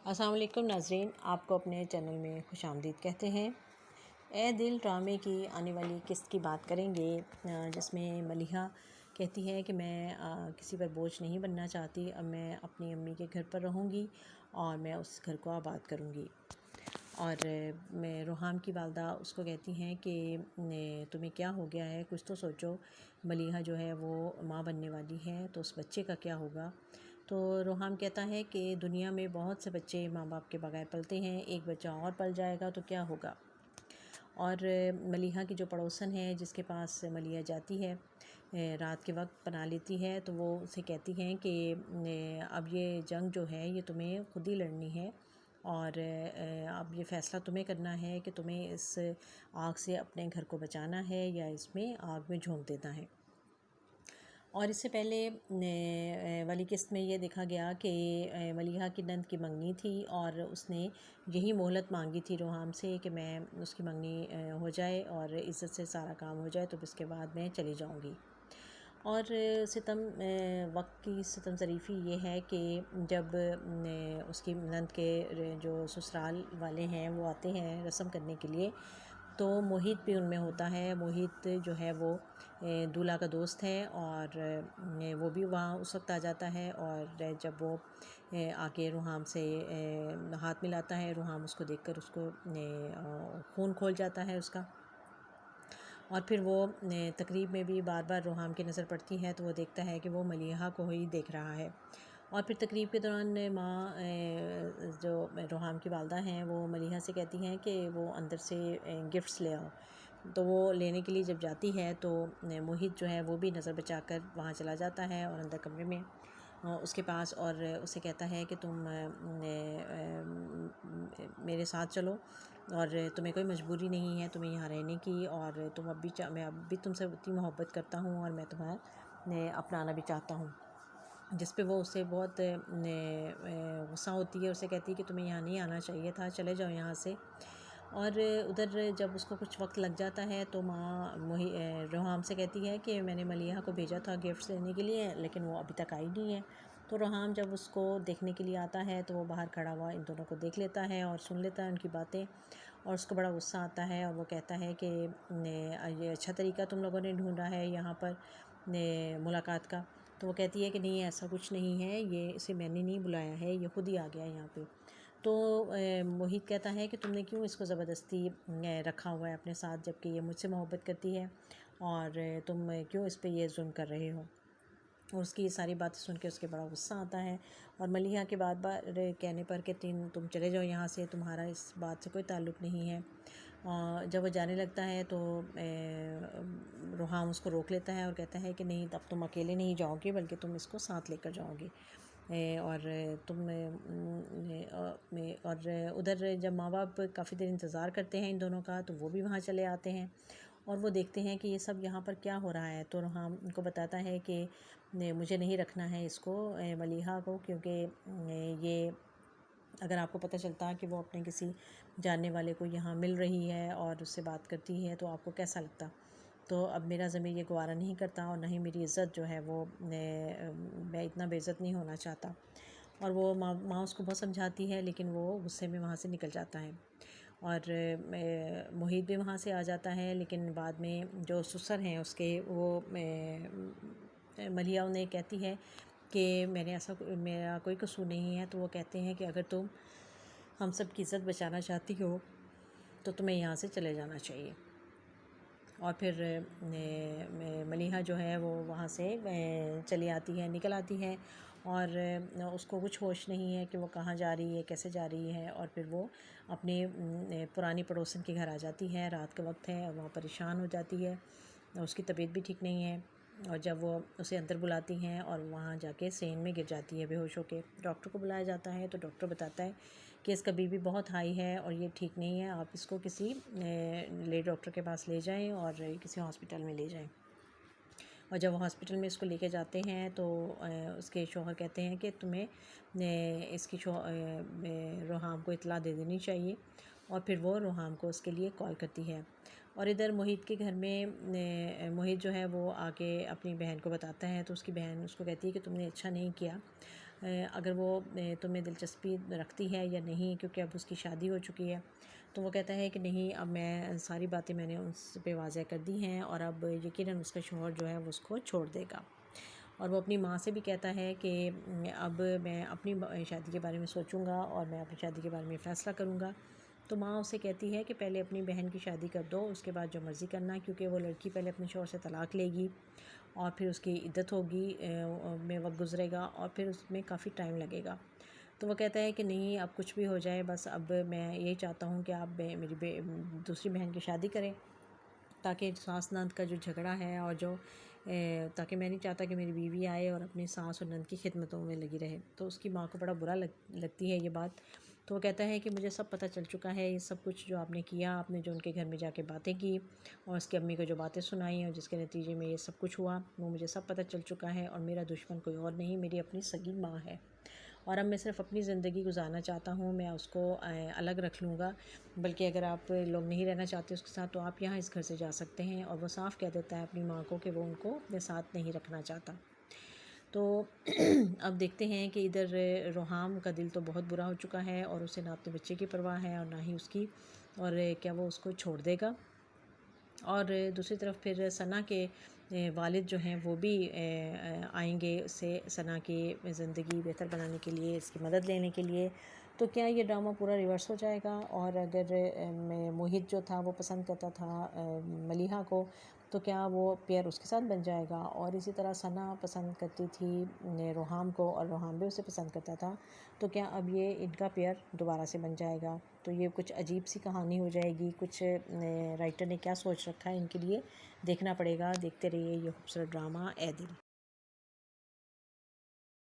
السلام علیکم ناظرین، آپ کو اپنے چینل میں خوش آمدید کہتے ہیں۔ اے دل ڈرامے کی آنے والی قسط کی بات کریں گے، جس میں ملیحہ کہتی ہے کہ میں کسی پر بوجھ نہیں بننا چاہتی، اب میں اپنی امی کے گھر پر رہوں گی اور میں اس گھر کو آباد کروں گی۔ اور میں روحام کی والدہ اس کو کہتی ہیں کہ تمہیں کیا ہو گیا ہے، کچھ تو سوچو، ملیحہ جو ہے وہ ماں بننے والی ہے تو اس بچے کا کیا ہوگا۔ تو روحام کہتا ہے کہ دنیا میں بہت سے بچے ماں باپ کے بغیر پلتے ہیں، ایک بچہ اور پل جائے گا تو کیا ہوگا۔ اور ملیحہ کی جو پڑوسن ہے جس کے پاس ملیحہ جاتی ہے رات کے وقت پناہ لیتی ہے، تو وہ اسے کہتی ہیں کہ اب یہ جنگ جو ہے یہ تمہیں خود ہی لڑنی ہے اور اب یہ فیصلہ تمہیں کرنا ہے کہ تمہیں اس آگ سے اپنے گھر کو بچانا ہے یا اس میں آگ میں جھونک دینا ہے۔ اور اس سے پہلے والی قسط میں یہ دیکھا گیا کہ ملیحہ کی نند کی منگنی تھی اور اس نے یہی مہلت مانگی تھی روحام سے کہ میں اس کی منگنی ہو جائے اور عزت سے سارا کام ہو جائے تو اس کے بعد میں چلی جاؤں گی۔ اور وقت کی ستم ظریفی یہ ہے کہ جب اس کی نند کے جو سسرال والے ہیں وہ آتے ہیں رسم کرنے کے لیے، تو موہت بھی ان میں ہوتا ہے۔ موہت جو ہے وہ دولہا کا دوست ہے اور وہ بھی وہاں اس وقت آ جاتا ہے، اور جب وہ آ کے روحام سے ہاتھ ملاتا ہے، روحام اس کو دیکھ کر اس کو خون کھول جاتا ہے اس کا۔ اور پھر وہ تقریب میں بھی بار بار روحام کی نظر پڑتی ہے تو وہ دیکھتا ہے کہ وہ ملیحہ کو ہی دیکھ رہا ہے۔ اور پھر تقریب کے دوران ماں جو روحام کی والدہ ہیں وہ ملیحہ سے کہتی ہیں کہ وہ اندر سے گفٹس لے آؤ، تو وہ لینے کے لیے جب جاتی ہے تو موہت جو ہے وہ بھی نظر بچا کر وہاں چلا جاتا ہے اور اندر کمرے میں اس کے پاس، اور اسے کہتا ہے کہ تم میرے ساتھ چلو اور تمہیں کوئی مجبوری نہیں ہے تمہیں یہاں رہنے کی، اور تم میں اب بھی تم سے اتنی محبت کرتا ہوں اور میں تمہیں اپنانا بھی چاہتا ہوں۔ جس پہ وہ اسے بہت غصہ ہوتی ہے، اسے کہتی ہے کہ تمہیں یہاں نہیں آنا چاہیے تھا، چلے جاؤ یہاں سے۔ اور ادھر جب اس کو کچھ وقت لگ جاتا ہے تو ماں روحام سے کہتی ہے کہ میں نے ملیحہ کو بھیجا تھا گفٹس لینے کے لیے لیکن وہ ابھی تک آئی نہیں ہے۔ تو روحام جب اس کو دیکھنے کے لیے آتا ہے تو وہ باہر کھڑا ہوا ان دونوں کو دیکھ لیتا ہے اور سن لیتا ہے ان کی باتیں، اور اس کو بڑا غصہ آتا ہے اور وہ کہتا ہے کہ یہ اچھا طریقہ تم لوگوں نے ڈھونڈا ہے یہاں پر ملاقات کا۔ تو وہ کہتی ہے کہ نہیں، ایسا کچھ نہیں ہے، اسے میں نے نہیں بلایا ہے، یہ خود ہی آ گیا یہاں پہ۔ تو موہت کہتا ہے کہ تم نے کیوں اس کو زبردستی رکھا ہوا ہے اپنے ساتھ جبکہ یہ مجھ سے محبت کرتی ہے، اور تم کیوں اس پہ یہ ظلم کر رہے ہو۔ اور اس کی یہ ساری باتیں سن کے اس کے بڑا غصہ آتا ہے، اور ملیحہ کے بار بار کہنے پر کہ تم چلے جاؤ یہاں سے، تمہارا اس بات سے کوئی تعلق نہیں ہے۔ جب وہ جانے لگتا ہے تو روحام اس کو روک لیتا ہے اور کہتا ہے کہ نہیں، اب تم اکیلے نہیں جاؤ گے بلکہ تم اس کو ساتھ لے کر جاؤ گے، اور اور ادھر جب ماں باپ کافی دیر انتظار کرتے ہیں ان دونوں کا تو وہ بھی وہاں چلے آتے ہیں اور وہ دیکھتے ہیں کہ یہ سب یہاں پر کیا ہو رہا ہے۔ تو روحام ان کو بتاتا ہے کہ مجھے نہیں رکھنا ہے اس کو، ملیحہ کو، کیونکہ یہ اگر آپ کو پتہ چلتا کہ وہ اپنے کسی جاننے والے کو یہاں مل رہی ہے اور اس سے بات کرتی ہے تو آپ کو کیسا لگتا۔ تو اب میرا ضمیر یہ گوارا نہیں کرتا اور نہ ہی میری عزت جو ہے وہ میں اتنا بے عزت نہیں ہونا چاہتا۔ اور وہ ماں اس کو بہت سمجھاتی ہے لیکن وہ غصے میں وہاں سے نکل جاتا ہے، اور موہت بھی وہاں سے آ جاتا ہے، لیکن بعد میں جو سسر ہیں اس کے وہ ملیحہ انہیں کہتی ہے کہ میرا کوئی قصور نہیں ہے، تو وہ کہتے ہیں کہ اگر تم ہم سب کی عزت بچانا چاہتی ہو تو تمہیں یہاں سے چلے جانا چاہیے۔ اور پھر ملیحہ جو ہے وہ وہاں سے چلی آتی ہے، نکل آتی ہے، اور اس کو کچھ ہوش نہیں ہے کہ وہ کہاں جا رہی ہے، کیسے جا رہی ہے، اور پھر وہ اپنی پرانی پڑوسن کے گھر آ جاتی ہے، رات کا وقت ہے اور وہاں پریشان ہو جاتی ہے، اس کی طبیعت بھی ٹھیک نہیں ہے، اور جب وہ اسے اندر بلاتی ہیں اور وہاں جا کے سین میں گر جاتی ہے بے ہوش ہو کے۔ ڈاکٹر کو بلایا جاتا ہے تو ڈاکٹر بتاتا ہے کہ اس کا بی پی بہت ہائی ہے اور یہ ٹھیک نہیں ہے، آپ اس کو کسی لیڈی ڈاکٹر کے پاس لے جائیں اور کسی ہاسپٹل میں لے جائیں۔ اور جب وہ ہاسپٹل میں اس کو لے کے جاتے ہیں تو اس کے شوہر کہتے ہیں کہ تمہیں اس کی روحام کو اطلاع دے دینی چاہیے، اور پھر وہ روحام کو اس کے لیے کال کرتی ہے۔ اور ادھر موہت کے گھر میں موہت جو ہے وہ آ کے اپنی بہن کو بتاتا ہے تو اس کی بہن اس کو کہتی ہے کہ تم نے اچھا نہیں کیا، اگر وہ تمہیں دلچسپی رکھتی ہے یا نہیں، کیونکہ اب اس کی شادی ہو چکی ہے۔ تو وہ کہتا ہے کہ نہیں، اب میں ساری باتیں میں نے اس پہ واضح کر دی ہیں، اور اب یقیناً اس کا شوہر جو ہے وہ اس کو چھوڑ دے گا۔ اور وہ اپنی ماں سے بھی کہتا ہے کہ اب میں اپنی شادی کے بارے میں سوچوں گا، اور میں اپنی شادی کے بارے میں فیصلہ کروں گا۔ تو ماں اسے کہتی ہے کہ پہلے اپنی بہن کی شادی کر دو، اس کے بعد جو مرضی کرنا، کیونکہ وہ لڑکی پہلے اپنے شوہر سے طلاق لے گی، اور پھر اس کی عدت ہوگی میں وقت گزرے گا، اور پھر اس میں کافی ٹائم لگے گا۔ تو وہ کہتا ہے کہ نہیں، اب کچھ بھی ہو جائے، بس اب میں یہی چاہتا ہوں کہ آپ میری دوسری بہن کی شادی کریں، تاکہ ساس نند کا جو جھگڑا ہے، اور جو تاکہ میں نہیں چاہتا کہ میری بیوی آئے اور اپنی ساس اور نند کی خدمتوں میں لگی رہے۔ تو اس کی ماں کو بڑا برا لگتی ہے یہ بات۔ تو وہ کہتا ہے کہ مجھے سب پتہ چل چکا ہے، یہ سب کچھ جو آپ نے کیا، آپ نے جو ان کے گھر میں جا کے باتیں کی، اور اس کی امی کو جو باتیں سنائیں، اور جس کے نتیجے میں یہ سب کچھ ہوا، وہ مجھے سب پتہ چل چکا ہے، اور میرا دشمن کوئی اور نہیں، میری اپنی سگی ماں ہے، اور اب میں صرف اپنی زندگی گزارنا چاہتا ہوں، میں اس کو الگ رکھ لوں گا، بلکہ اگر آپ لوگ نہیں رہنا چاہتے اس کے ساتھ، تو آپ یہاں اس گھر سے جا سکتے ہیں۔ اور وہ صاف کہہ دیتا ہے اپنی ماں کو کہ وہ ان کو اپنے ساتھ نہیں رکھنا چاہتا۔ تو اب دیکھتے ہیں کہ ادھر روحام کا دل تو بہت برا ہو چکا ہے، اور اسے نہ اپنے بچے کی پرواہ ہے اور نہ ہی اس کی، اور کیا وہ اس کو چھوڑ دے گا۔ اور دوسری طرف پھر ثنا کے والد جو ہیں وہ بھی آئیں گے اس سے ثنا کی زندگی بہتر بنانے کے لیے، اس کی مدد لینے کے لیے۔ تو کیا یہ ڈرامہ پورا ریورس ہو جائے گا؟ اور اگر موہت جو تھا وہ پسند کرتا تھا ملیحہ کو، تو کیا وہ پیئر اس کے ساتھ بن جائے گا؟ اور اسی طرح ثنا پسند کرتی تھی روحام کو، اور روحام بھی اسے پسند کرتا تھا، تو کیا اب یہ ان کا پیئر دوبارہ سے بن جائے گا؟ تو یہ کچھ عجیب سی کہانی ہو جائے گی، کچھ رائٹر نے کیا سوچ رکھا ہے ان کے لیے، دیکھنا پڑے گا۔ دیکھتے رہیے یہ خوبصورت ڈرامہ اے دل۔